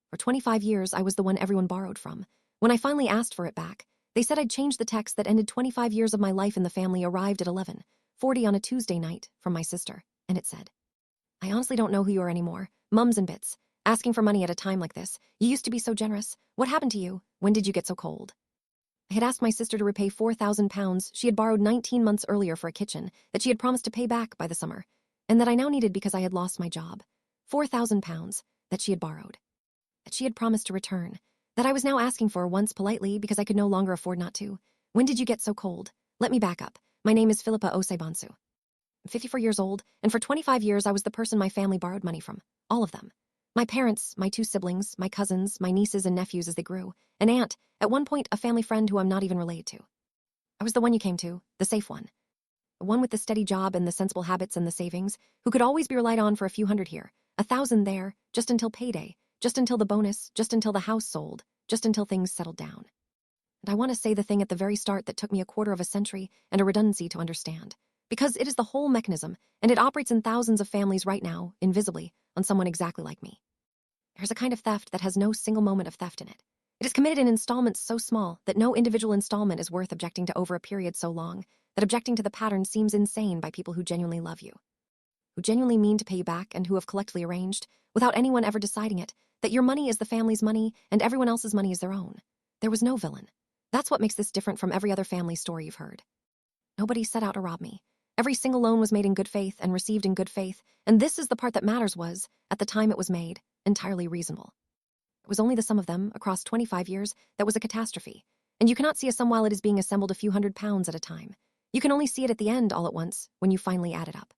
For 25 years, I was the one everyone borrowed from. When I finally asked for it back, they said I'd changed the text that ended 25 years of my life in the family arrived at 11:40 on a Tuesday night from my sister, and it said, "I honestly don't know who you are anymore. Mums and bits. Asking for money at a time like this. You used to be so generous. What happened to you? When did you get so cold?" I had asked my sister to repay £4,000 she had borrowed 19 months earlier for a kitchen that she had promised to pay back by the summer, and that I now needed because I had lost my job. £4,000 that she had borrowed, that she had promised to return, that I was now asking for once politely because I could no longer afford not to. When did you get so cold? Let me back up. My name is Philippa Osebansu. I'm 54 years old, and for 25 years I was the person my family borrowed money from. All of them. My parents, my 2 siblings, my cousins, my nieces and nephews as they grew, an aunt, at one point a family friend who I'm not even related to. I was the one you came to, the safe one. The one with the steady job and the sensible habits and the savings, who could always be relied on for a few hundred here, 1,000 there, just until payday, just until the bonus, just until the house sold, just until things settled down. And I want to say the thing at the very start that took me a quarter of a century and a redundancy to understand. Because it is the whole mechanism, and it operates in thousands of families right now, invisibly, on someone exactly like me. There's a kind of theft that has no single moment of theft in it. It is committed in installments so small that no individual installment is worth objecting to over a period so long that objecting to the pattern seems insane by people who genuinely love you, who genuinely mean to pay you back and who have collectively arranged, without anyone ever deciding it, that your money is the family's money and everyone else's money is their own. There was no villain. That's what makes this different from every other family story you've heard. Nobody set out to rob me. Every single loan was made in good faith and received in good faith, and this is the part that matters was, at the time it was made, entirely reasonable. It was only the sum of them, across 25 years, that was a catastrophe, and you cannot see a sum while it is being assembled a few £100s at a time. You can only see it at the end all at once, when you finally add it up.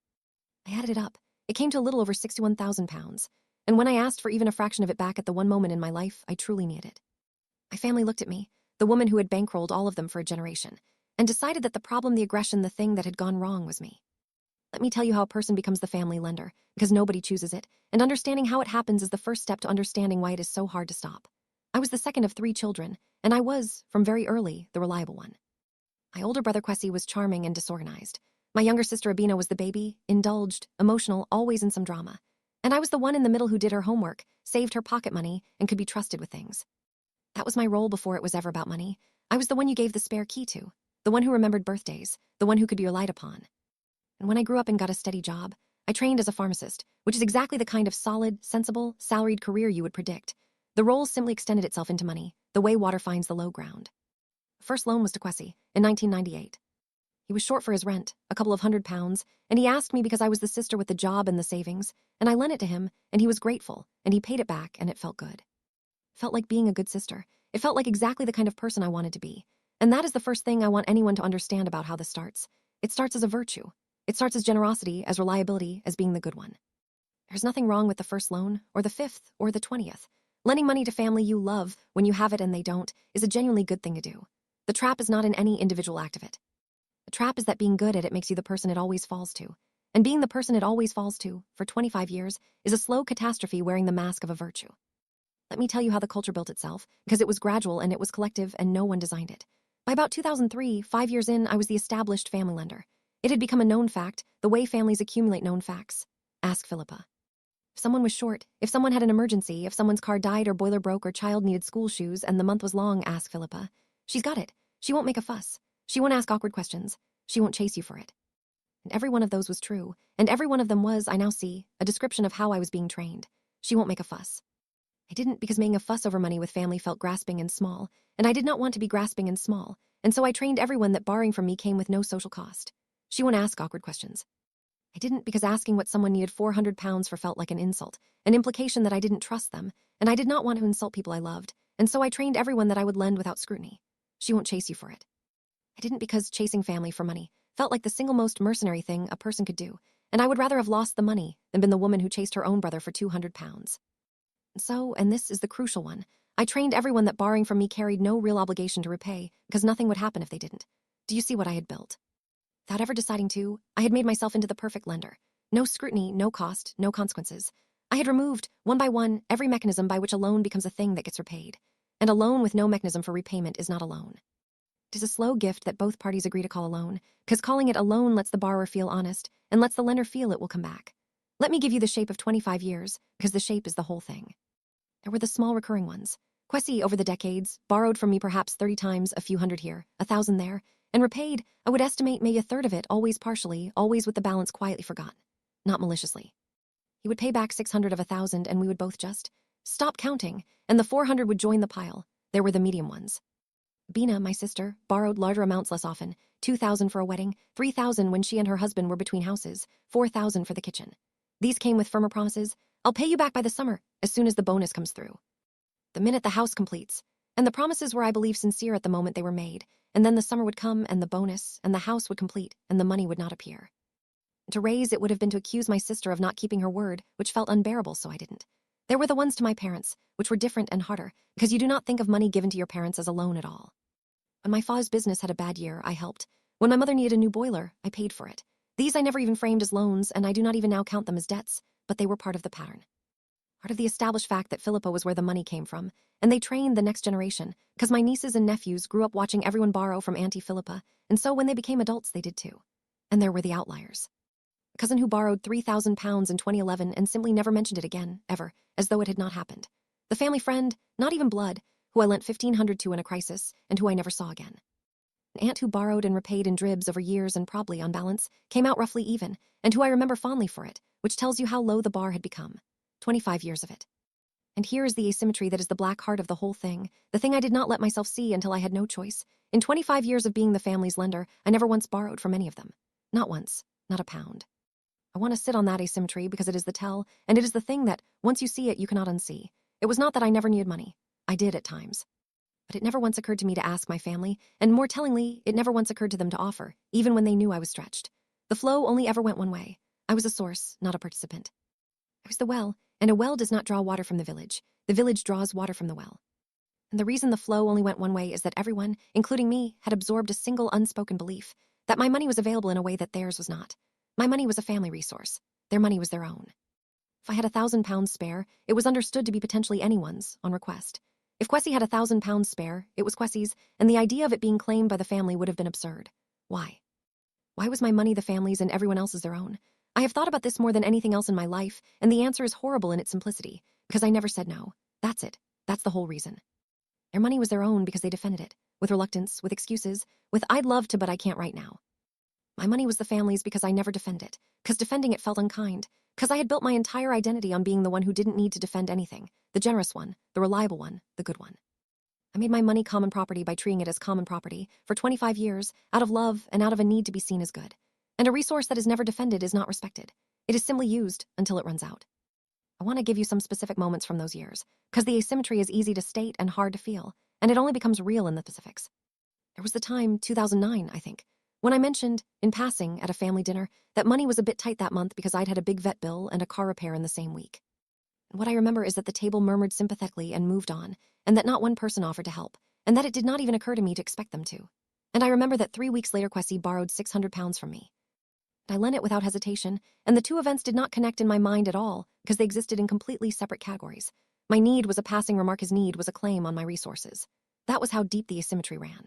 I added it up. It came to a little over £61,000, and when I asked for even a fraction of it back at the one moment in my life, I truly needed it. My family looked at me, the woman who had bankrolled all of them for a generation, and decided that the problem, the aggression, the thing that had gone wrong was me. Let me tell you how a person becomes the family lender, because nobody chooses it, and understanding how it happens is the first step to understanding why it is so hard to stop. I was the second of 3 children, and I was, from very early, the reliable one. My older brother Kwesi was charming and disorganized. My younger sister Abina was the baby, indulged, emotional, always in some drama. And I was the one in the middle who did her homework, saved her pocket money, and could be trusted with things. That was my role before it was ever about money. I was the one you gave the spare key to, the one who remembered birthdays, the one who could be relied upon. And when I grew up and got a steady job, I trained as a pharmacist, which is exactly the kind of solid, sensible, salaried career you would predict. The role simply extended itself into money, the way water finds the low ground. The first loan was to Kwesi, in 1998. He was short for his rent, a couple of £100, and he asked me because I was the sister with the job and the savings, and I lent it to him, and he was grateful, and he paid it back, and it felt good. It felt like being a good sister. It felt like exactly the kind of person I wanted to be. And that is the first thing I want anyone to understand about how this starts. It starts as a virtue. It starts as generosity, as reliability, as being the good one. There's nothing wrong with the first loan, or the 5th, or the 20th. Lending money to family you love, when you have it and they don't, is a genuinely good thing to do. The trap is not in any individual act of it. The trap is that being good at it makes you the person it always falls to. And being the person it always falls to, for 25 years, is a slow catastrophe wearing the mask of a virtue. Let me tell you how the culture built itself, because it was gradual and it was collective and no one designed it. By about 2003, 5 years in, I was the established family lender. It had become a known fact, the way families accumulate known facts. Ask Philippa. If someone was short, if someone had an emergency, if someone's car died or boiler broke or child needed school shoes and the month was long, ask Philippa. She's got it. She won't make a fuss. She won't ask awkward questions. She won't chase you for it. And every one of those was true, and every one of them was, I now see, a description of how I was being trained. She won't make a fuss. I didn't because making a fuss over money with family felt grasping and small, and I did not want to be grasping and small, and so I trained everyone that borrowing from me came with no social cost. She won't ask awkward questions. I didn't because asking what someone needed £400 for felt like an insult, an implication that I didn't trust them, and I did not want to insult people I loved, and so I trained everyone that I would lend without scrutiny. She won't chase you for it. I didn't because chasing family for money felt like the single most mercenary thing a person could do, and I would rather have lost the money than been the woman who chased her own brother for £200. So, and this is the crucial one, I trained everyone that borrowing from me carried no real obligation to repay because nothing would happen if they didn't. Do you see what I had built? Without ever deciding to, I had made myself into the perfect lender. No scrutiny, no cost, no consequences. I had removed, one by one, every mechanism by which a loan becomes a thing that gets repaid. And a loan with no mechanism for repayment is not a loan. It is a slow gift that both parties agree to call a loan, because calling it a loan lets the borrower feel honest and lets the lender feel it will come back. Let me give you the shape of 25 years, because the shape is the whole thing. There were the small recurring ones. Kwesi, over the decades, borrowed from me perhaps 30 times, a few hundred here, 1,000 there, and repaid, I would estimate maybe a third of it, always partially, always with the balance quietly forgotten. Not maliciously. He would pay back 600 of 1,000, and we would both just stop counting, and the 400 would join the pile. There were the medium ones. Bina, my sister, borrowed larger amounts less often, 2,000 for a wedding, 3,000 when she and her husband were between houses, 4,000 for the kitchen. These came with firmer promises. I'll pay you back by the summer, as soon as the bonus comes through. The minute the house completes. And the promises were, I believe, sincere at the moment they were made, and then the summer would come, and the bonus, and the house would complete, and the money would not appear. To raise it would have been to accuse my sister of not keeping her word, which felt unbearable, so I didn't. There were the ones to my parents, which were different and harder, because you do not think of money given to your parents as a loan at all. When my father's business had a bad year, I helped. When my mother needed a new boiler, I paid for it. These I never even framed as loans, and I do not even now count them as debts, but they were part of the pattern. Part of the established fact that Philippa was where the money came from, and they trained the next generation, because my nieces and nephews grew up watching everyone borrow from Auntie Philippa, and so when they became adults, they did too. And there were the outliers. A cousin who borrowed £3,000 in 2011 and simply never mentioned it again, ever, as though it had not happened. The family friend, not even blood, who I lent 1,500 to in a crisis, and who I never saw again. An aunt who borrowed and repaid in dribs over years and probably, on balance, came out roughly even, and who I remember fondly for it, which tells you how low the bar had become. 25 years of it. And here is the asymmetry that is the black heart of the whole thing, the thing I did not let myself see until I had no choice. In 25 years of being the family's lender, I never once borrowed from any of them. Not once, not a pound. I want to sit on that asymmetry because it is the tell, and it is the thing that, once you see it, you cannot unsee. It was not that I never needed money. I did at times. But it never once occurred to me to ask my family, and more tellingly, it never once occurred to them to offer, even when they knew I was stretched. The flow only ever went one way. I was a source, not a participant. I was the well, and a well does not draw water from the village. The village draws water from the well. And the reason the flow only went one way is that everyone, including me, had absorbed a single unspoken belief, that my money was available in a way that theirs was not. My money was a family resource. Their money was their own. If I had £1,000 spare, it was understood to be potentially anyone's, on request. If Kwesi had £1,000 spare, it was Kwesi's, and the idea of it being claimed by the family would have been absurd. Why? Why was my money the family's and everyone else's their own? I have thought about this more than anything else in my life, and the answer is horrible in its simplicity, because I never said no. That's it. That's the whole reason. Their money was their own because they defended it, with reluctance, with excuses, with I'd love to but I can't right now. My money was the family's because I never defended it, because defending it felt unkind, because I had built my entire identity on being the one who didn't need to defend anything, the generous one, the reliable one, the good one. I made my money common property by treating it as common property for 25 years, out of love and out of a need to be seen as good. And a resource that is never defended is not respected. It is simply used until it runs out. I want to give you some specific moments from those years, because the asymmetry is easy to state and hard to feel, and it only becomes real in the specifics. There was the time, 2009, I think, when I mentioned, in passing, at a family dinner, that money was a bit tight that month because I'd had a big vet bill and a car repair in the same week. And what I remember is that the table murmured sympathetically and moved on, and that not one person offered to help, and that it did not even occur to me to expect them to. And I remember that 3 weeks later Kwesi borrowed £600 from me. I lent it without hesitation, and the two events did not connect in my mind at all because they existed in completely separate categories. My need was a passing remark, his need was a claim on my resources. That was how deep the asymmetry ran.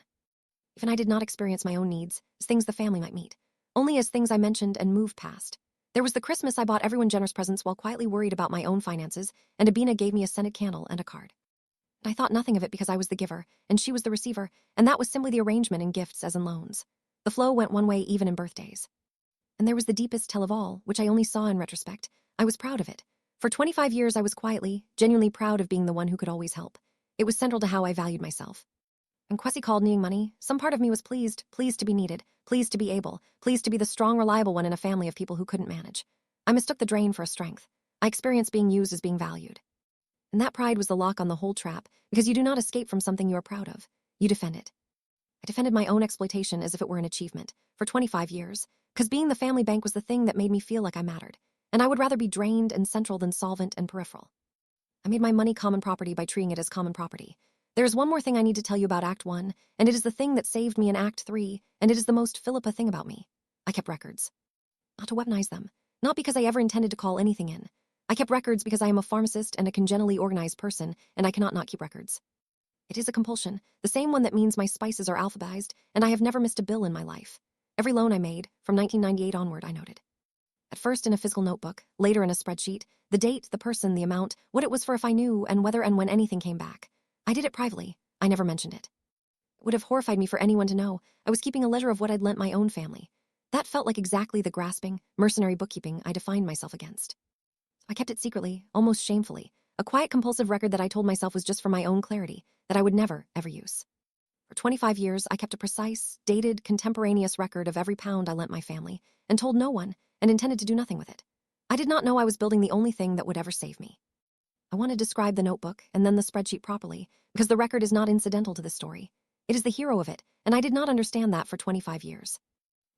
Even I did not experience my own needs as things the family might meet, only as things I mentioned and moved past. There was the Christmas I bought everyone generous presents while quietly worried about my own finances, and Abina gave me a scented candle and a card. And I thought nothing of it because I was the giver, and she was the receiver, and that was simply the arrangement in gifts as in loans. The flow went one way even in birthdays. And there was the deepest tell of all, which I only saw in retrospect. I was proud of it. For 25 years I was quietly, genuinely proud of being the one who could always help. It was central to how I valued myself. When Kwesi called needing money, some part of me was pleased to be needed, pleased to be able, pleased to be the strong, reliable one in a family of people who couldn't manage. I mistook the drain for a strength. I experienced being used as being valued. And that pride was the lock on the whole trap, because you do not escape from something you are proud of. You defend it. I defended my own exploitation as if it were an achievement, for 25 years, because being the family bank was the thing that made me feel like I mattered, and I would rather be drained and central than solvent and peripheral. I made my money common property by treating it as common property. There is one more thing I need to tell you about Act 1, and it is the thing that saved me in Act 3, and it is the most Philippa thing about me. I kept records. Not to weaponize them, not because I ever intended to call anything in. I kept records because I am a pharmacist and a congenitally organized person, and I cannot not keep records. It is a compulsion, the same one that means my spices are alphabetized, and I have never missed a bill in my life. Every loan I made, from 1998 onward, I noted. At first in a physical notebook, later in a spreadsheet, the date, the person, the amount, what it was for if I knew, and whether and when anything came back. I did it privately. I never mentioned it. It would have horrified me for anyone to know. I was keeping a ledger of what I'd lent my own family. That felt like exactly the grasping, mercenary bookkeeping I defined myself against. I kept it secretly, almost shamefully, a quiet compulsive record that I told myself was just for my own clarity, that I would never, ever use. For 25 years, I kept a precise, dated, contemporaneous record of every pound I lent my family, and told no one, and intended to do nothing with it. I did not know I was building the only thing that would ever save me. I want to describe the notebook and then the spreadsheet properly, because the record is not incidental to this story. It is the hero of it, and I did not understand that for 25 years.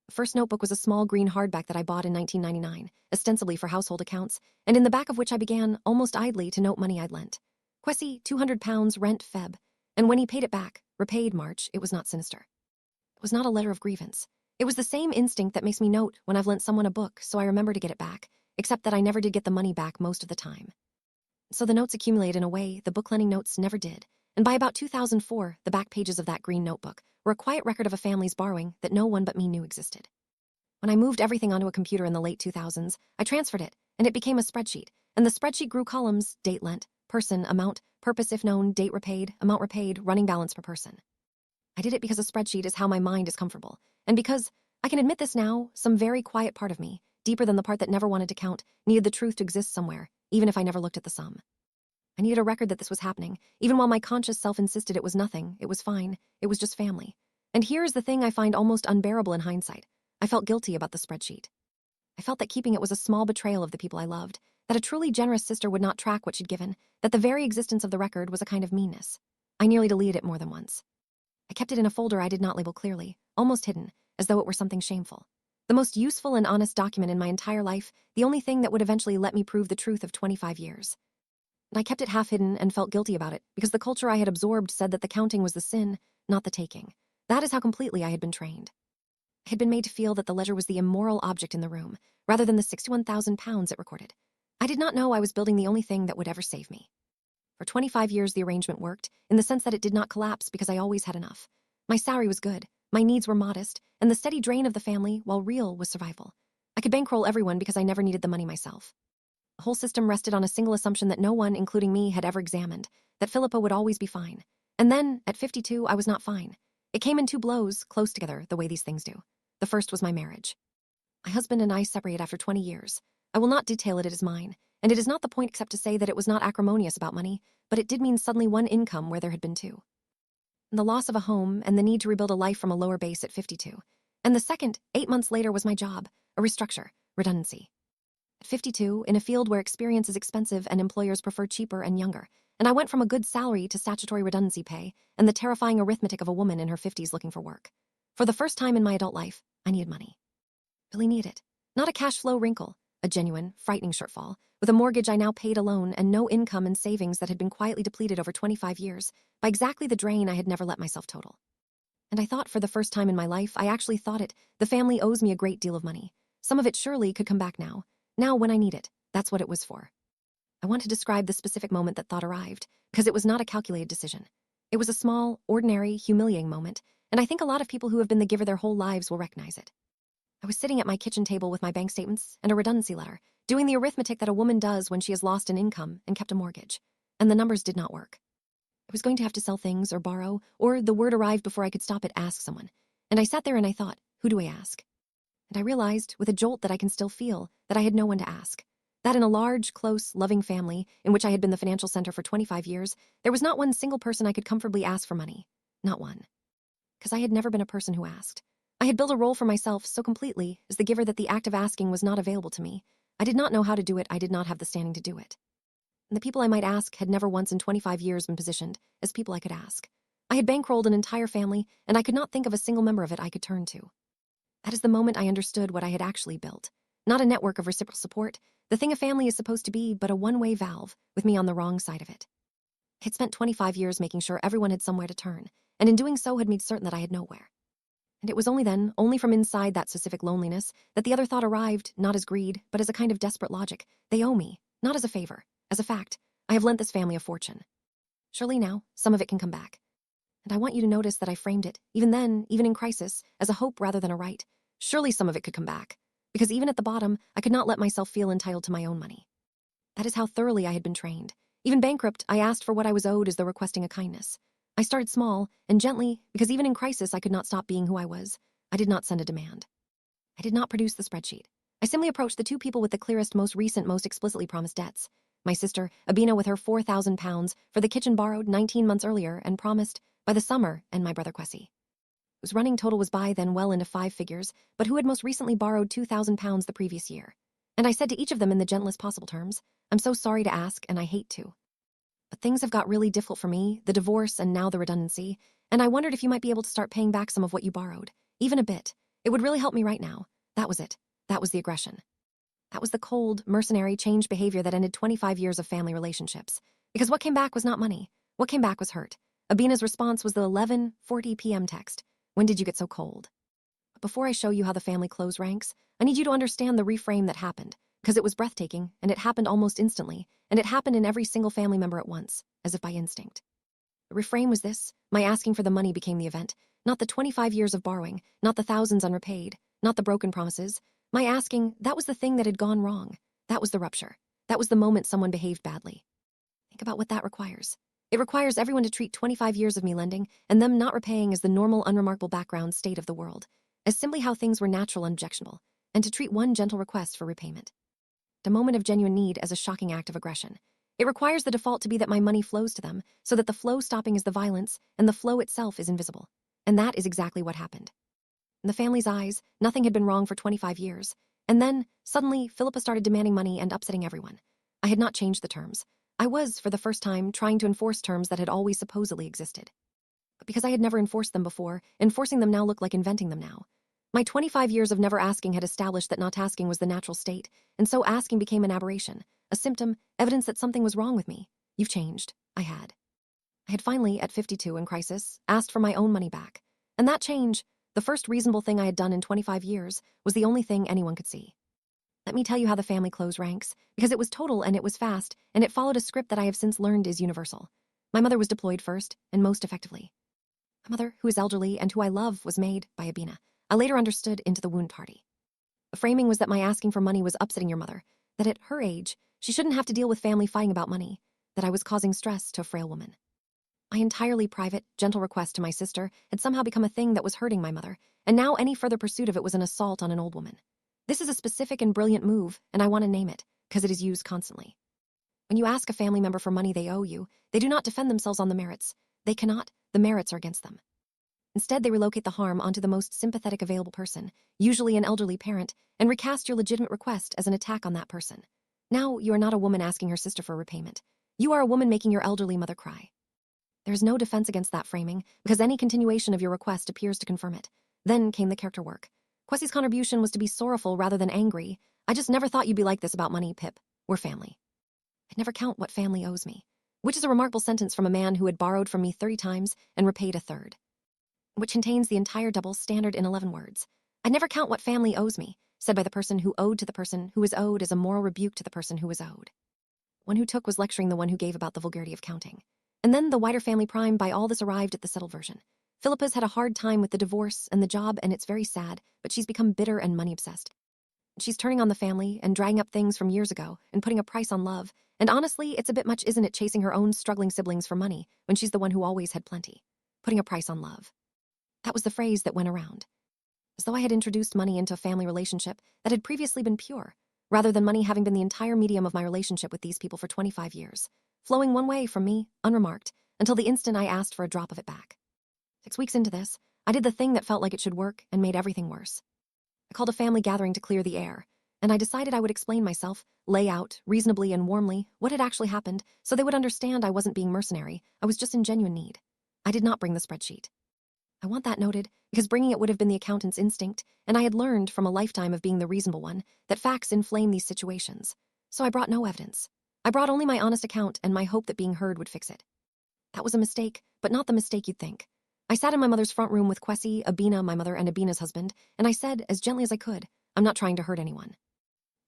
The first notebook was a small green hardback that I bought in 1999, ostensibly for household accounts, and in the back of which I began, almost idly, to note money I'd lent. Kwesi, £200, rent Feb. And when he paid it back, repaid March, it was not sinister. It was not a letter of grievance. It was the same instinct that makes me note when I've lent someone a book so I remember to get it back, except that I never did get the money back most of the time. So the notes accumulate in a way the book lending notes never did, and by about 2004, the back pages of that green notebook were a quiet record of a family's borrowing that no one but me knew existed. When I moved everything onto a computer in the late 2000s, I transferred it, and it became a spreadsheet, and the spreadsheet grew columns: date lent, person, amount, purpose if known, date repaid, amount repaid, running balance per person. I did it because a spreadsheet is how my mind is comfortable, and because, I can admit this now, some very quiet part of me, deeper than the part that never wanted to count, needed the truth to exist somewhere, even if I never looked at the sum. I needed a record that this was happening, even while my conscious self insisted it was nothing, it was fine, it was just family. And here is the thing I find almost unbearable in hindsight. I felt guilty about the spreadsheet. I felt that keeping it was a small betrayal of the people I loved, that a truly generous sister would not track what she'd given, that the very existence of the record was a kind of meanness. I nearly deleted it more than once. I kept it in a folder I did not label clearly, almost hidden, as though it were something shameful. The most useful and honest document in my entire life, the only thing that would eventually let me prove the truth of 25 years. And I kept it half hidden and felt guilty about it, because the culture I had absorbed said that the counting was the sin, not the taking. That is how completely I had been trained. I had been made to feel that the ledger was the immoral object in the room, rather than the £61,000 it recorded. I did not know I was building the only thing that would ever save me. For 25 years, the arrangement worked, in the sense that it did not collapse because I always had enough. My salary was good, my needs were modest, and the steady drain of the family, while real, was survival. I could bankroll everyone because I never needed the money myself. The whole system rested on a single assumption that no one, including me, had ever examined, that Philippa would always be fine. And then, at 52, I was not fine. It came in two blows, close together, the way these things do. The first was my marriage. My husband and I separated after 20 years. I will not detail it, it is mine, and it is not the point except to say that it was not acrimonious about money, but it did mean suddenly one income where there had been two. And the loss of a home and the need to rebuild a life from a lower base at 52. And the second, 8 months later, was my job, a restructure, redundancy. At 52, in a field where experience is expensive and employers prefer cheaper and younger, and I went from a good salary to statutory redundancy pay and the terrifying arithmetic of a woman in her 50s looking for work. For the first time in my adult life, I needed money. Really needed it. Not a cash flow wrinkle, a genuine, frightening shortfall, with a mortgage I now paid alone and no income and savings that had been quietly depleted over 25 years by exactly the drain I had never let myself total. And I thought for the first time in my life, I actually thought it, the family owes me a great deal of money. Some of it surely could come back now. Now when I need it, that's what it was for. I want to describe the specific moment that thought arrived, because it was not a calculated decision. It was a small, ordinary, humiliating moment, and I think a lot of people who have been the giver their whole lives will recognize it. I was sitting at my kitchen table with my bank statements and a redundancy letter, doing the arithmetic that a woman does when she has lost an income and kept a mortgage, and the numbers did not work. I was going to have to sell things or borrow, or the word arrived before I could stop it, ask someone. And I sat there and I thought, who do I ask? And I realized, with a jolt that I can still feel, that I had no one to ask. That in a large, close, loving family, in which I had been the financial center for 25 years, there was not one single person I could comfortably ask for money. Not one. Because I had never been a person who asked. I had built a role for myself so completely as the giver that the act of asking was not available to me. I did not know how to do it, I did not have the standing to do it. And the people I might ask had never once in 25 years been positioned as people I could ask. I had bankrolled an entire family, and I could not think of a single member of it I could turn to. That is the moment I understood what I had actually built. Not a network of reciprocal support, the thing a family is supposed to be, but a one-way valve, with me on the wrong side of it. I had spent 25 years making sure everyone had somewhere to turn, and in doing so had made certain that I had nowhere. And it was only then, only from inside that specific loneliness, that the other thought arrived, not as greed, but as a kind of desperate logic. They owe me, not as a favor. As a fact, I have lent this family a fortune. Surely now, some of it can come back. And I want you to notice that I framed it, even then, even in crisis, as a hope rather than a right. Surely some of it could come back. because even at the bottom, I could not let myself feel entitled to my own money. That is how thoroughly I had been trained. Even bankrupt, I asked for what I was owed as though requesting a kindness. I started small and gently, because even in crisis I could not stop being who I was. I did not send a demand. I did not produce the spreadsheet. I simply approached the two people with the clearest, most recent, most explicitly promised debts. My sister, Abina, with her £4,000 for the kitchen borrowed 19 months earlier and promised by the summer, and my brother Kwesi, whose running total was by then well into 5 figures, but who had most recently borrowed £2,000 the previous year. And I said to each of them in the gentlest possible terms, I'm so sorry to ask, and I hate to. But things have got really difficult for me, the divorce and now the redundancy, and I wondered if you might be able to start paying back some of what you borrowed, even a bit. It would really help me right now. That was it. That was the aggression. That was the cold, mercenary, changed behavior that ended 25 years of family relationships. Because what came back was not money. What came back was hurt. Abina's response was the 11:40 p.m. text. When did you get so cold? But before I show you how the family close ranks, I need you to understand the reframe that happened, because it was breathtaking, and it happened almost instantly, and it happened in every single family member at once, as if by instinct. The reframe was this: my asking for the money became the event, not the 25 years of borrowing, not the thousands unrepaid, not the broken promises. My asking, that was the thing that had gone wrong. That was the rupture. That was the moment someone behaved badly. Think about what that requires. It requires everyone to treat 25 years of me lending and them not repaying as the normal, unremarkable background state of the world, as simply how things were natural and objectionable, and to treat one gentle request for repayment, a moment of genuine need, as a shocking act of aggression. It requires the default to be that my money flows to them, so that the flow stopping is the violence, and the flow itself is invisible. And that is exactly what happened. In the family's eyes, nothing had been wrong for 25 years. And then, suddenly, Philippa started demanding money and upsetting everyone. I had not changed the terms. I was, for the first time, trying to enforce terms that had always supposedly existed. But because I had never enforced them before, enforcing them now looked like inventing them now. My 25 years of never asking had established that not asking was the natural state, and so asking became an aberration, a symptom, evidence that something was wrong with me. You've changed. I had. I had finally, at 52 in crisis, asked for my own money back. And that change, the first reasonable thing I had done in 25 years, was the only thing anyone could see. Let me tell you how the family close ranks, because it was total and it was fast, and it followed a script that I have since learned is universal. My mother was deployed first, and most effectively. My mother, who is elderly and who I love, was made, by Abina, I later understood, into the wound party. The framing was that my asking for money was upsetting your mother, that at her age, she shouldn't have to deal with family fighting about money, that I was causing stress to a frail woman. My entirely private, gentle request to my sister had somehow become a thing that was hurting my mother, and now any further pursuit of it was an assault on an old woman. This is a specific and brilliant move, and I want to name it, because it is used constantly. When you ask a family member for money they owe you, they do not defend themselves on the merits. They cannot. The merits are against them. Instead, they relocate the harm onto the most sympathetic available person, usually an elderly parent, and recast your legitimate request as an attack on that person. Now, you are not a woman asking her sister for repayment. You are a woman making your elderly mother cry. There is no defense against that framing, because any continuation of your request appears to confirm it. Then came the character work. Kwesi's contribution was to be sorrowful rather than angry. I just never thought you'd be like this about money, Pip. We're family. I never count what family owes me, which is a remarkable sentence from a man who had borrowed from me 30 times and repaid a third, which contains the entire double standard in 11 words. I never count what family owes me, said by the person who owed to the person who was owed as a moral rebuke to the person who was owed. One who took was lecturing the one who gave about the vulgarity of counting. And then the wider family prime by all this arrived at the settled version. Philippa's had a hard time with the divorce and the job, and it's very sad, but she's become bitter and money-obsessed. She's turning on the family and dragging up things from years ago and putting a price on love, and honestly, it's a bit much, isn't it, chasing her own struggling siblings for money when she's the one who always had plenty. Putting a price on love. That was the phrase that went around. As though I had introduced money into a family relationship that had previously been pure, rather than money having been the entire medium of my relationship with these people for 25 years, flowing one way from me, unremarked, until the instant I asked for a drop of it back. 6 weeks into this, I did the thing that felt like it should work and made everything worse. I called a family gathering to clear the air, and I decided I would explain myself, lay out, reasonably and warmly, what had actually happened, so they would understand I wasn't being mercenary, I was just in genuine need. I did not bring the spreadsheet. I want that noted, because bringing it would have been the accountant's instinct, and I had learned from a lifetime of being the reasonable one that facts inflame these situations. So I brought no evidence. I brought only my honest account and my hope that being heard would fix it. That was a mistake, but not the mistake you'd think. I sat in my mother's front room with Kwesi, Abina, my mother, and Abina's husband, and I said, as gently as I could, I'm not trying to hurt anyone.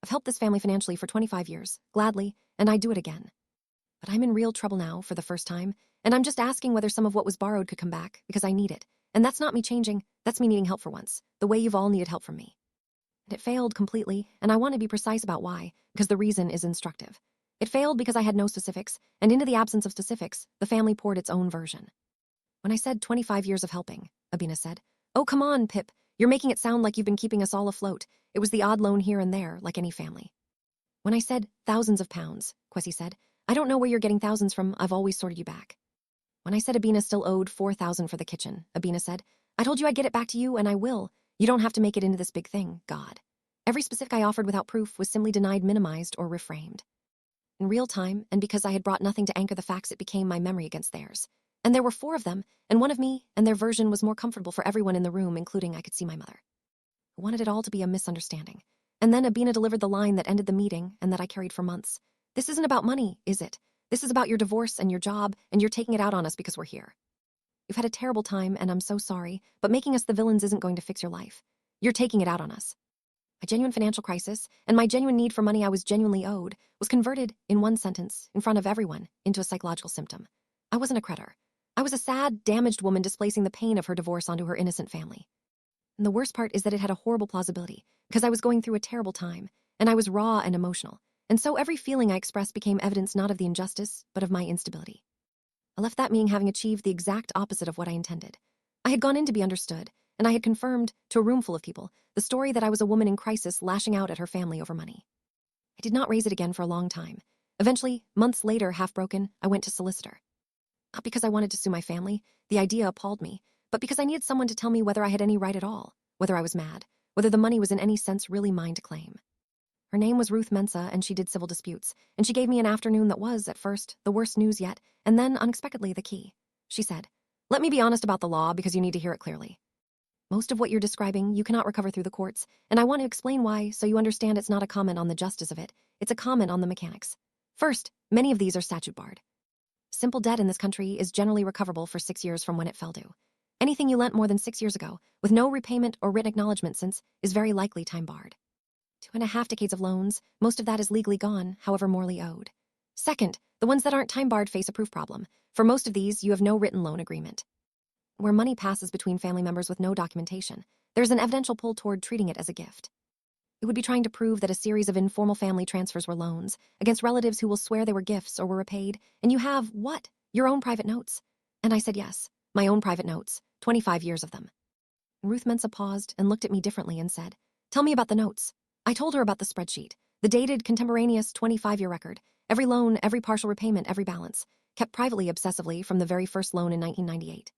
I've helped this family financially for 25 years, gladly, and I'd do it again. But I'm in real trouble now, for the first time, and I'm just asking whether some of what was borrowed could come back, because I need it. And that's not me changing, that's me needing help for once, the way you've all needed help from me. It failed completely, and I want to be precise about why, because the reason is instructive. It failed because I had no specifics, and into the absence of specifics, the family poured its own version. When I said 25 years of helping, Abina said, "Oh, come on, Pip. You're making it sound like you've been keeping us all afloat. It was the odd loan here and there, like any family." When I said thousands of pounds, Kwesi said, "I don't know where you're getting thousands from. I've always sorted you back." When I said Abina still owed 4,000 for the kitchen, Abina said, "I told you I'd get it back to you, and I will. You don't have to make it into this big thing, God." Every specific I offered without proof was simply denied, minimized, or reframed. In real time, and because I had brought nothing to anchor the facts, it became my memory against theirs. And there were 4 of them, and one of me, and their version was more comfortable for everyone in the room, including I could see my mother. I wanted it all to be a misunderstanding. And then Abina delivered the line that ended the meeting and that I carried for months. "This isn't about money, is it? This is about your divorce and your job, and you're taking it out on us because we're here. You've had a terrible time, and I'm so sorry, but making us the villains isn't going to fix your life. You're taking it out on us." My genuine financial crisis, and my genuine need for money I was genuinely owed, was converted, in one sentence, in front of everyone, into a psychological symptom. I wasn't a creditor. I was a sad, damaged woman displacing the pain of her divorce onto her innocent family. And the worst part is that it had a horrible plausibility, because I was going through a terrible time, and I was raw and emotional, and so every feeling I expressed became evidence not of the injustice, but of my instability. I left that meeting having achieved the exact opposite of what I intended. I had gone in to be understood, and I had confirmed, to a room full of people, the story that I was a woman in crisis lashing out at her family over money. I did not raise it again for a long time. Eventually, months later, half broken, I went to solicitor. Not because I wanted to sue my family, the idea appalled me, but because I needed someone to tell me whether I had any right at all, whether I was mad, whether the money was in any sense really mine to claim. Her name was Ruth Mensa, and she did civil disputes, and she gave me an afternoon that was, at first, the worst news yet, and then, unexpectedly, the key. She said, "Let me be honest about the law because you need to hear it clearly. Most of what you're describing you cannot recover through the courts, and I want to explain why so you understand it's not a comment on the justice of it, it's a comment on the mechanics. First, many of these are statute barred. Simple debt in this country is generally recoverable for 6 years from when it fell due. Anything you lent more than 6 years ago, with no repayment or written acknowledgement since, is very likely time barred. 2.5 decades of loans, most of that is legally gone, however morally owed. Second, the ones that aren't time barred face a proof problem. For most of these, you have no written loan agreement. Where money passes between family members with no documentation, there's an evidential pull toward treating it as a gift. It would be trying to prove that a series of informal family transfers were loans, against relatives who will swear they were gifts or were repaid, and you have, what? Your own private notes. And I said yes, my own private notes, 25 years of them. Ruth Mensa paused and looked at me differently and said, "Tell me about the notes." I told her about the spreadsheet, the dated, contemporaneous 25-year record, every loan, every partial repayment, every balance, kept privately obsessively from the very first loan in 1998.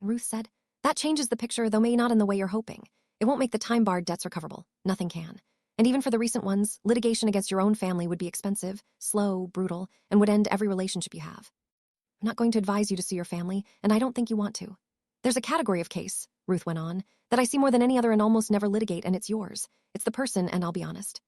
Ruth said, "That changes the picture, though maybe not in the way you're hoping. It won't make the time-barred debts recoverable. Nothing can. And even for the recent ones, litigation against your own family would be expensive, slow, brutal, and would end every relationship you have. I'm not going to advise you to sue your family, and I don't think you want to. There's a category of case," Ruth went on, "that I see more than any other and almost never litigate, and it's yours. It's the person, and I'll be honest.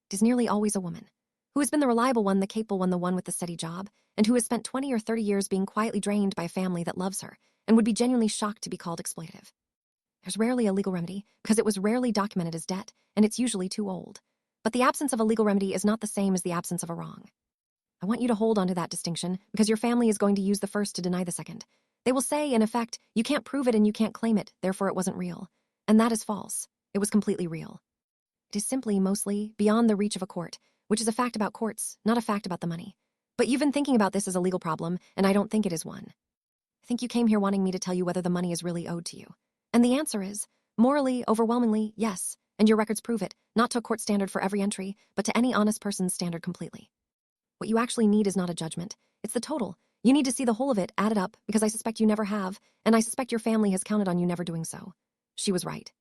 It is nearly always a woman, who has been the reliable one, the capable one, the one with the steady job, and who has spent 20 or 30 years being quietly drained by a family that loves her, and would be genuinely shocked to be called exploitative. There's rarely a legal remedy, because it was rarely documented as debt, and it's usually too old. But the absence of a legal remedy is not the same as the absence of a wrong. I want you to hold onto that distinction, because your family is going to use the first to deny the second. They will say, in effect, you can't prove it and you can't claim it, therefore it wasn't real. And that is false. It was completely real. It is simply, mostly, beyond the reach of a court, which is a fact about courts, not a fact about the money. But you've been thinking about this as a legal problem, and I don't think it is one. I think you came here wanting me to tell you whether the money is really owed to you. And the answer is, morally, overwhelmingly, yes, and your records prove it, not to a court standard for every entry, but to any honest person's standard completely. What you actually need is not a judgment. It's the total. You need to see the whole of it, added up, because I suspect you never have, and I suspect your family has counted on you never doing so." She was right.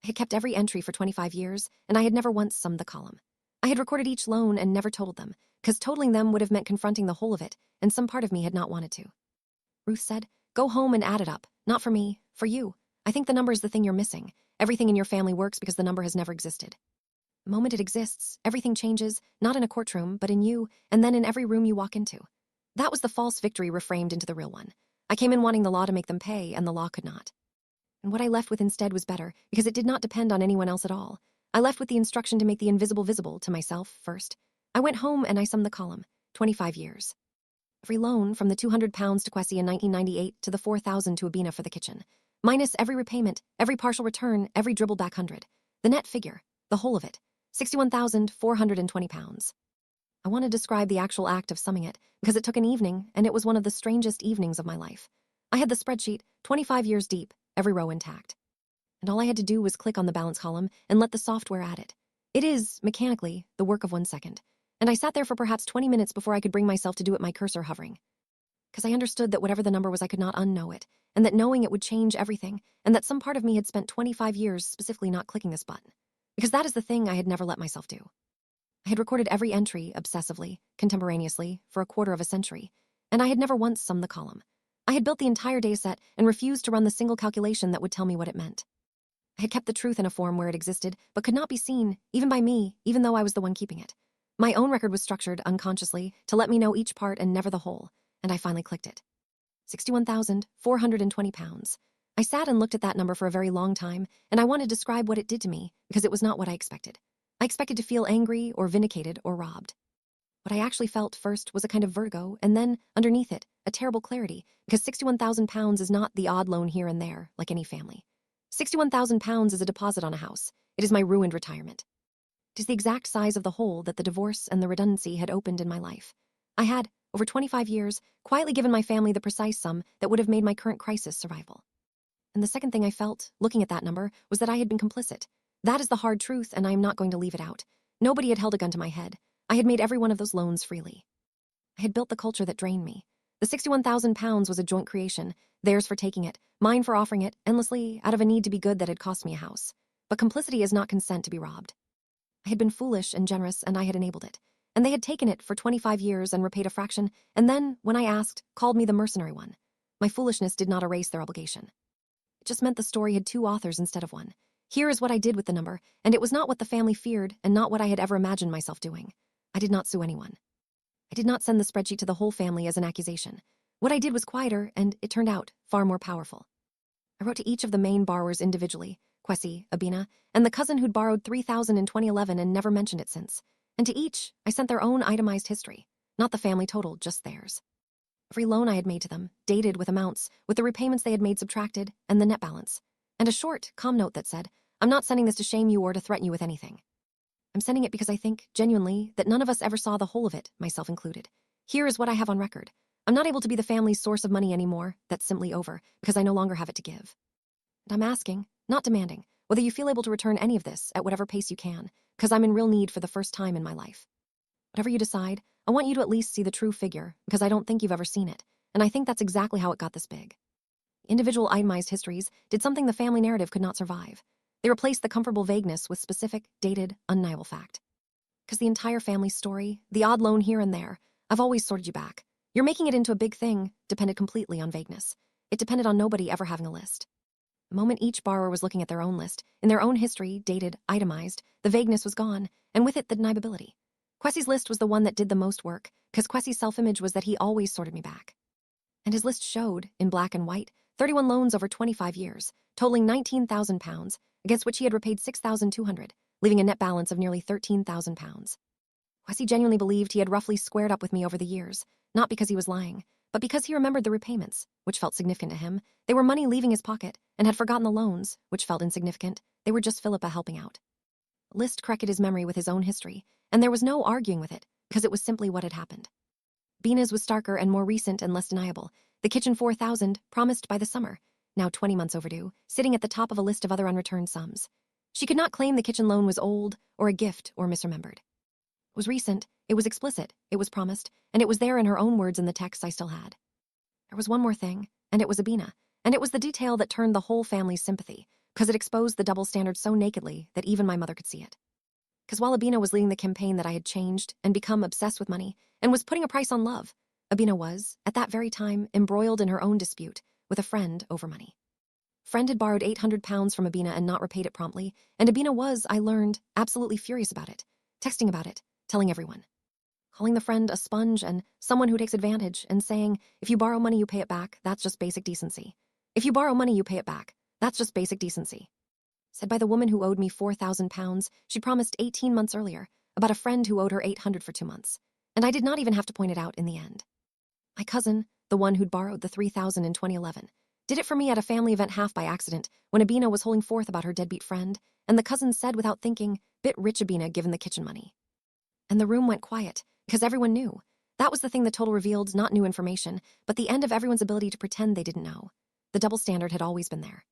I had kept every entry for 25 years, and I had never once summed the column. I had recorded each loan and never totaled them, because totaling them would have meant confronting the whole of it, and some part of me had not wanted to. Ruth said, "Go home and add it up. Not for me, for you. I think the number is the thing you're missing. Everything in your family works because the number has never existed. The moment it exists, everything changes, not in a courtroom, but in you, and then in every room you walk into. That was the false victory reframed into the real one. I came in wanting the law to make them pay, and the law could not. And what I left with instead was better, because it did not depend on anyone else at all. I left with the instruction to make the invisible visible, to myself first. I went home and I summed the column, 25 years. Every loan, from the £200 to Kwesi in 1998 to the 4,000 to Abina for the kitchen, minus every repayment, every partial return, every dribble back 100. The net figure, The whole of it. 61,420 pounds. I want to describe the actual act of summing it because it took an evening and it was one of the strangest evenings of my life. I had the spreadsheet, 25 years deep, every row intact. And all I had to do was click on the balance column and let the software add it. It is, mechanically, the work of 1 second. And I sat there for perhaps 20 minutes before I could bring myself to do it, my cursor hovering. Because I understood that whatever the number was, I could not unknow it, and that knowing it would change everything, and that some part of me had spent 25 years specifically not clicking this button. Because that is the thing I had never let myself do. I had recorded every entry obsessively, contemporaneously, for a quarter of a century, and I had never once summed the column. I had built the entire dataset and refused to run the single calculation that would tell me what it meant. I had kept the truth in a form where it existed, but could not be seen, even by me, even though I was the one keeping it. My own record was structured, unconsciously, to let me know each part and never the whole, and I finally clicked it. 61,420 pounds. I sat and looked at that number for a very long time, and I want to describe what it did to me, because it was not what I expected. I expected to feel angry or vindicated or robbed. What I actually felt first was a kind of vertigo, and then, underneath it, a terrible clarity, because 61,000 pounds is not the odd loan here and there, like any family. 61,000 pounds is a deposit on a house. It is my ruined retirement. It is the exact size of the hole that the divorce and the redundancy had opened in my life. I had, over 25 years, quietly given my family the precise sum that would have made my current crisis survival. And the second thing I felt, looking at that number, was that I had been complicit. That is the hard truth, and I am not going to leave it out. Nobody had held a gun to my head. I had made every one of those loans freely. I had built the culture that drained me. The 61,000 pounds was a joint creation, theirs for taking it, mine for offering it, endlessly, out of a need to be good that had cost me a house. But complicity is not consent to be robbed. I had been foolish and generous, and I had enabled it. And they had taken it for 25 years and repaid a fraction, and then, when I asked, called me the mercenary one. My foolishness did not erase their obligation. It just meant the story had two authors instead of one. Here is what I did with the number, and it was not what the family feared and not what I had ever imagined myself doing. I did not sue anyone. I did not send the spreadsheet to the whole family as an accusation. What I did was quieter, and, it turned out, far more powerful. I wrote to each of the main borrowers individually, Kwesi, Abina, and the cousin who'd borrowed $3,000 in 2011 and never mentioned it since. And to each, I sent their own itemized history. Not the family total, just theirs. Every loan I had made to them, dated with amounts, with the repayments they had made subtracted, and the net balance. And a short, calm note that said, I'm not sending this to shame you or to threaten you with anything. I'm sending it because I think, genuinely, that none of us ever saw the whole of it, myself included. Here is what I have on record. I'm not able to be the family's source of money anymore. That's simply over, because I no longer have it to give. And I'm asking, not demanding, whether you feel able to return any of this at whatever pace you can, because I'm in real need for the first time in my life. Whatever you decide, I want you to at least see the true figure, because I don't think you've ever seen it, and I think that's exactly how it got this big. Individual itemized histories did something the family narrative could not survive. They replaced the comfortable vagueness with specific, dated, undeniable fact. Because the entire family's story, the odd loan here and there, I've always sorted you back. You're making it into a big thing, depended completely on vagueness. It depended on nobody ever having a list. The moment each borrower was looking at their own list, in their own history, dated, itemized, the vagueness was gone, and with it the deniability. Kwesi's list was the one that did the most work, because Kwesi's self-image was that he always sorted me back. And his list showed, in black and white, 31 loans over 25 years, totaling 19,000 pounds, against which he had repaid 6,200, leaving a net balance of nearly 13,000 pounds. Kwesi genuinely believed he had roughly squared up with me over the years, not because he was lying, but because he remembered the repayments, which felt significant to him. They were money leaving his pocket, and had forgotten the loans, which felt insignificant. They were just Philippa helping out. List corrected his memory with his own history, and there was no arguing with it, because it was simply what had happened. Bina's was starker and more recent and less deniable. The kitchen 4,000, promised by the summer, now 20 months overdue, sitting at the top of a list of other unreturned sums. She could not claim the kitchen loan was old, or a gift, or misremembered. It was recent, it was explicit, it was promised, and it was there in her own words in the text I still had. There was one more thing, and it was Abina, and it was the detail that turned the whole family's sympathy, because it exposed the double standard so nakedly that even my mother could see it. Because while Abina was leading the campaign that I had changed and become obsessed with money, and was putting a price on love, Abina was, at that very time, embroiled in her own dispute with a friend over money. Friend had borrowed 800 pounds from Abina and not repaid it promptly, and Abina was, I learned, absolutely furious about it, texting about it, telling everyone. Calling the friend a sponge and someone who takes advantage, and saying, if you borrow money you pay it back, that's just basic decency. If you borrow money you pay it back, that's just basic decency. Said by the woman who owed me 4,000 pounds she'd promised 18 months earlier, about a friend who owed her 800 for 2 months. And I did not even have to point it out in the end. My cousin, the one who'd borrowed the 3,000 in 2011, Did it for me at a family event half by accident when Abina was holding forth about her deadbeat friend, and the cousins said without thinking, "Bit rich Abina given the kitchen money." And the room went quiet, because everyone knew. That was the thing the total revealed, not new information, but the end of everyone's ability to pretend they didn't know. The double standard had always been there.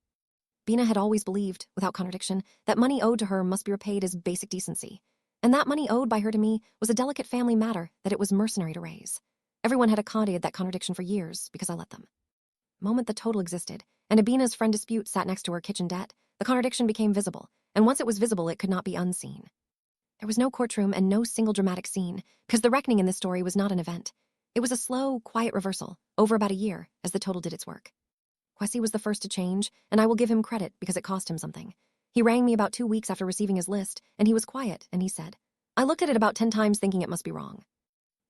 Bina had always believed, without contradiction, that money owed to her must be repaid as basic decency. And that money owed by her to me was a delicate family matter that it was mercenary to raise. Everyone had accommodated that contradiction for years because I let them. The moment the total existed, and Abina's friend dispute sat next to her kitchen debt, the contradiction became visible, and once it was visible, it could not be unseen. There was no courtroom and no single dramatic scene, because the reckoning in this story was not an event. It was a slow, quiet reversal, over about a year, as the total did its work. Kwesi was the first to change, and I will give him credit because it cost him something. He rang me about 2 weeks after receiving his list, and he was quiet, and he said, "I looked at it about 10 times thinking it must be wrong."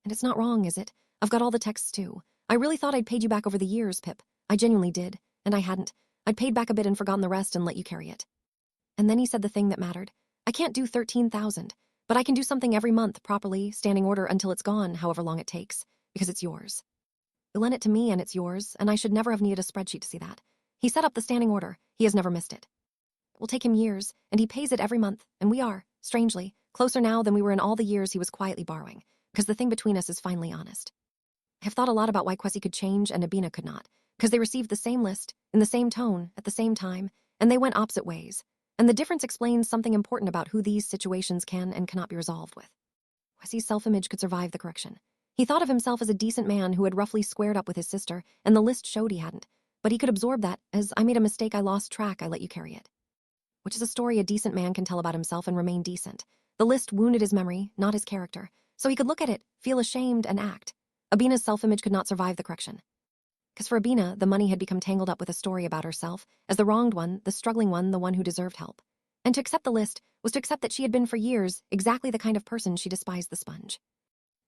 And it's not wrong, is it? I've got all the texts too. I really thought I'd paid you back over the years, Pip. I genuinely did, and I hadn't. I'd paid back a bit and forgotten the rest and let you carry it. And then he said the thing that mattered. I can't do 13,000, but I can do something every month properly, standing order until it's gone, however long it takes, because it's yours. You lent it to me and it's yours, and I should never have needed a spreadsheet to see that. He set up the standing order. He has never missed it. It will take him years, and he pays it every month, and we are, strangely, closer now than we were in all the years he was quietly borrowing, because the thing between us is finally honest. I have thought a lot about why Kwesi could change and Abina could not, because they received the same list, in the same tone, at the same time, and they went opposite ways. And the difference explains something important about who these situations can and cannot be resolved with. Kwesi's self-image could survive the correction. He thought of himself as a decent man who had roughly squared up with his sister, and the list showed he hadn't. But he could absorb that, as I made a mistake, I lost track, I let you carry it. Which is a story a decent man can tell about himself and remain decent. The list wounded his memory, not his character. So he could look at it, feel ashamed, and act. Abina's self-image could not survive the correction. Because for Abina, the money had become tangled up with a story about herself, as the wronged one, the struggling one, the one who deserved help. And to accept the list was to accept that she had been for years exactly the kind of person she despised the sponge.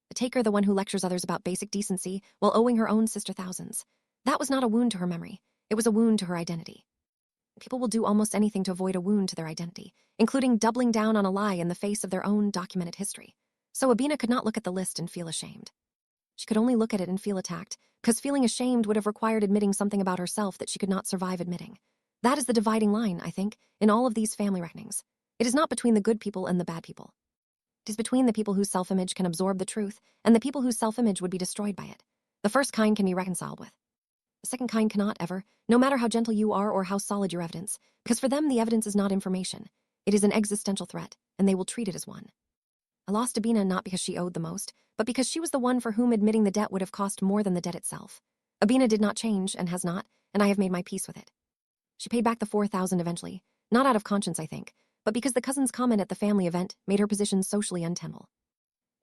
The taker, the one who lectures others about basic decency while owing her own sister thousands. That was not a wound to her memory. It was a wound to her identity. People will do almost anything to avoid a wound to their identity, including doubling down on a lie in the face of their own documented history. So Abina could not look at the list and feel ashamed. She could only look at it and feel attacked, because feeling ashamed would have required admitting something about herself that she could not survive admitting. That is the dividing line, I think, in all of these family reckonings. It is not between the good people and the bad people. It is between the people whose self-image can absorb the truth and the people whose self-image would be destroyed by it. The first kind can be reconciled with. The second kind cannot ever, no matter how gentle you are or how solid your evidence, because for them the evidence is not information. It is an existential threat, and they will treat it as one. I lost Abina not because she owed the most, but because she was the one for whom admitting the debt would have cost more than the debt itself. Abina did not change, and has not, and I have made my peace with it. She paid back the 4,000 eventually, not out of conscience, I think, but because the cousin's comment at the family event made her position socially untenable.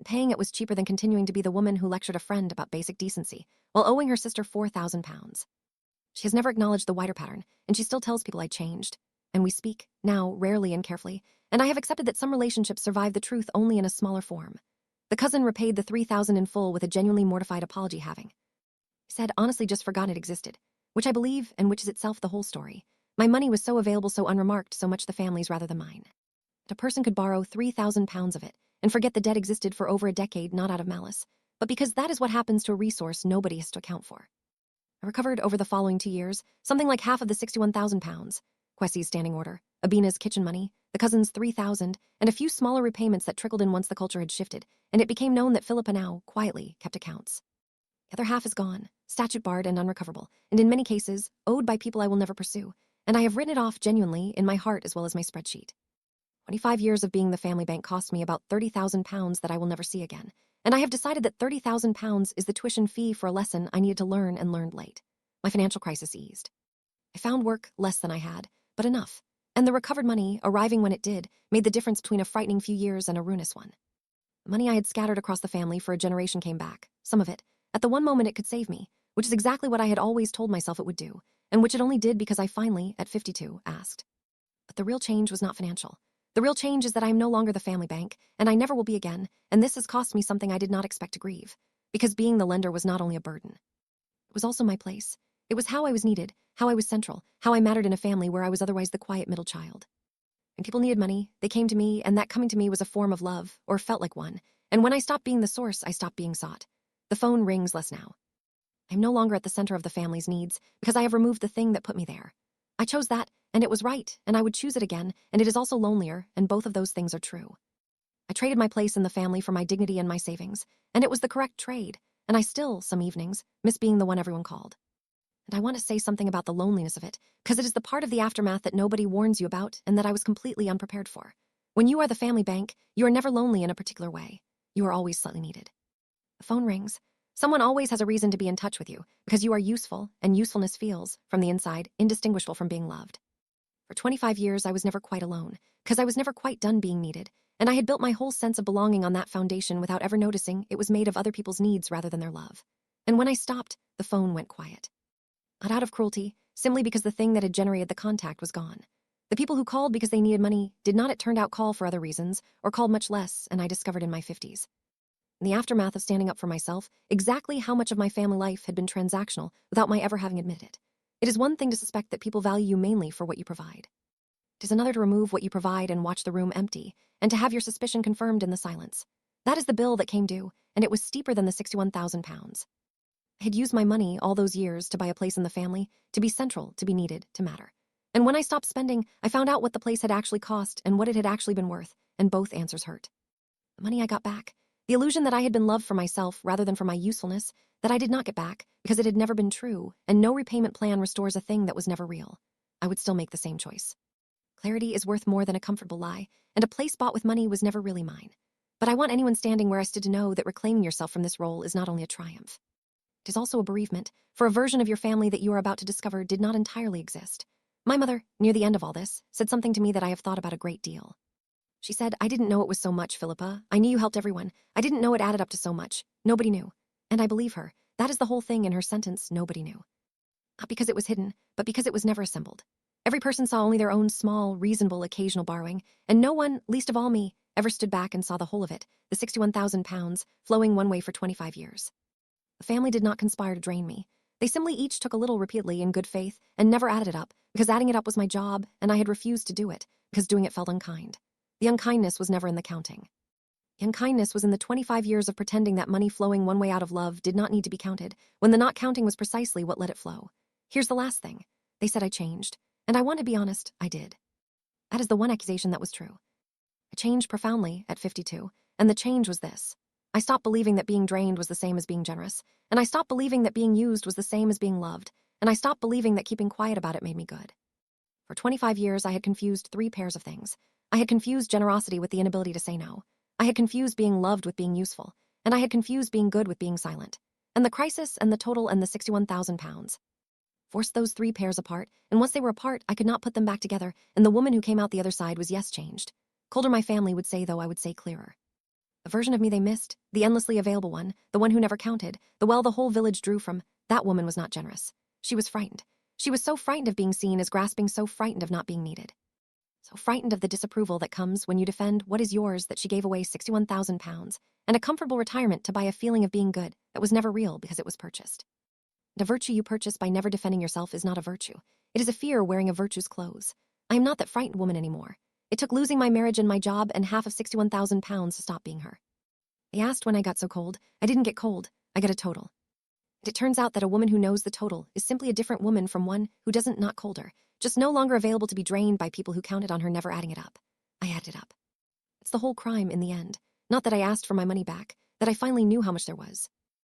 Paying it was cheaper than continuing to be the woman who lectured a friend about basic decency, while owing her sister 4,000 pounds. She has never acknowledged the wider pattern, and she still tells people I changed. And we speak, now, rarely and carefully, and I have accepted that some relationships survive the truth only in a smaller form. The cousin repaid the 3,000 in full with a genuinely mortified apology having. He said, honestly just forgotten it existed, which I believe, and which is itself the whole story. My money was so available, so unremarked, so much the family's rather than mine. That a person could borrow 3,000 pounds of it, and forget the debt existed for over a decade, not out of malice, but because that is what happens to a resource nobody has to account for. I recovered over the following 2 years, something like half of the 61,000 pounds. Kwesi's standing order, Abina's kitchen money, the cousin's 3,000, and a few smaller repayments that trickled in once the culture had shifted, and it became known that Philippa now, quietly, kept accounts. The other half is gone, statute-barred and unrecoverable, and in many cases, owed by people I will never pursue, and I have written it off genuinely in my heart as well as my spreadsheet. 25 years of being the family bank cost me about 30,000 pounds that I will never see again, and I have decided that 30,000 pounds is the tuition fee for a lesson I needed to learn and learned late. My financial crisis eased. I found work, less than I had, but enough, and the recovered money, arriving when it did, made the difference between a frightening few years and a ruinous one. The money I had scattered across the family for a generation came back, some of it, at the one moment it could save me, which is exactly what I had always told myself it would do, and which it only did because I finally, at 52, asked. But the real change was not financial. The real change is that I am no longer the family bank, and I never will be again, and this has cost me something I did not expect to grieve, because being the lender was not only a burden. It was also my place. It was how I was needed, how I was central, how I mattered in a family where I was otherwise the quiet middle child. When people needed money, they came to me, and that coming to me was a form of love, or felt like one, and when I stopped being the source, I stopped being sought. The phone rings less now. I'm no longer at the center of the family's needs because I have removed the thing that put me there. I chose that, and it was right, and I would choose it again, and it is also lonelier, and both of those things are true. I traded my place in the family for my dignity and my savings, and it was the correct trade, and I still, some evenings, miss being the one everyone called. And I want to say something about the loneliness of it, because it is the part of the aftermath that nobody warns you about and that I was completely unprepared for. When you are the family bank, you are never lonely in a particular way. You are always slightly needed. The phone rings. Someone always has a reason to be in touch with you, because you are useful, and usefulness feels, from the inside, indistinguishable from being loved. For 25 years, I was never quite alone, because I was never quite done being needed, and I had built my whole sense of belonging on that foundation without ever noticing it was made of other people's needs rather than their love. And when I stopped, the phone went quiet. Not out of cruelty, simply because the thing that had generated the contact was gone. The people who called because they needed money did not, it turned out, call for other reasons, or called much less, and I discovered in my 50s. In the aftermath of standing up for myself, exactly how much of my family life had been transactional without my ever having admitted it. It is one thing to suspect that people value you mainly for what you provide. It is another to remove what you provide and watch the room empty, and to have your suspicion confirmed in the silence. That is the bill that came due, and it was steeper than the £61,000. I had used my money all those years to buy a place in the family, to be central, to be needed, to matter. And when I stopped spending, I found out what the place had actually cost and what it had actually been worth, and both answers hurt. The money I got back, the illusion that I had been loved for myself rather than for my usefulness, that I did not get back because it had never been true, and no repayment plan restores a thing that was never real. I would still make the same choice. Clarity is worth more than a comfortable lie, and a place bought with money was never really mine. But I want anyone standing where I stood to know that reclaiming yourself from this role is not only a triumph. It is also a bereavement, for a version of your family that you are about to discover did not entirely exist. My mother, near the end of all this, said something to me that I have thought about a great deal. She said, "I didn't know it was so much, Philippa. I knew you helped everyone. I didn't know it added up to so much. Nobody knew." And I believe her. That is the whole thing in her sentence, nobody knew. Not because it was hidden, but because it was never assembled. Every person saw only their own small, reasonable, occasional borrowing, and no one, least of all me, ever stood back and saw the whole of it, the £61,000, flowing one way for 25 years. The family did not conspire to drain me. They simply each took a little repeatedly in good faith and never added it up, because adding it up was my job, and I had refused to do it, because doing it felt unkind. The unkindness was never in the counting. The unkindness was in the 25 years of pretending that money flowing one way out of love did not need to be counted, when the not counting was precisely what let it flow. Here's the last thing. They said I changed, and I want to be honest, I did. That is the one accusation that was true. I changed profoundly at 52, and the change was this. I stopped believing that being drained was the same as being generous, and I stopped believing that being used was the same as being loved, and I stopped believing that keeping quiet about it made me good. For 25 years, I had confused three pairs of things. I had confused generosity with the inability to say no. I had confused being loved with being useful, and I had confused being good with being silent. And the crisis and the total and the £61,000. Forced those three pairs apart, and once they were apart, I could not put them back together, and the woman who came out the other side was yes changed. Colder my family would say, though I would say clearer. The version of me they missed, the endlessly available one, the one who never counted, the well the whole village drew from, that woman was not generous. She was frightened. She was so frightened of being seen as grasping, so frightened of not being needed. So frightened of the disapproval that comes when you defend what is yours that she gave away £61,000 and a comfortable retirement to buy a feeling of being good that was never real because it was purchased. And a virtue you purchase by never defending yourself is not a virtue. It is a fear wearing a virtue's clothes. I am not that frightened woman anymore. It took losing my marriage and my job and half of £61,000 to stop being her. They asked when I got so cold. I didn't get cold. I got a total. And it turns out that a woman who knows the total is simply a different woman from one who doesn't, not colder, just no longer available to be drained by people who counted on her never adding it up. I added it up. It's the whole crime in the end. Not that I asked for my money back, that I finally knew how much there was.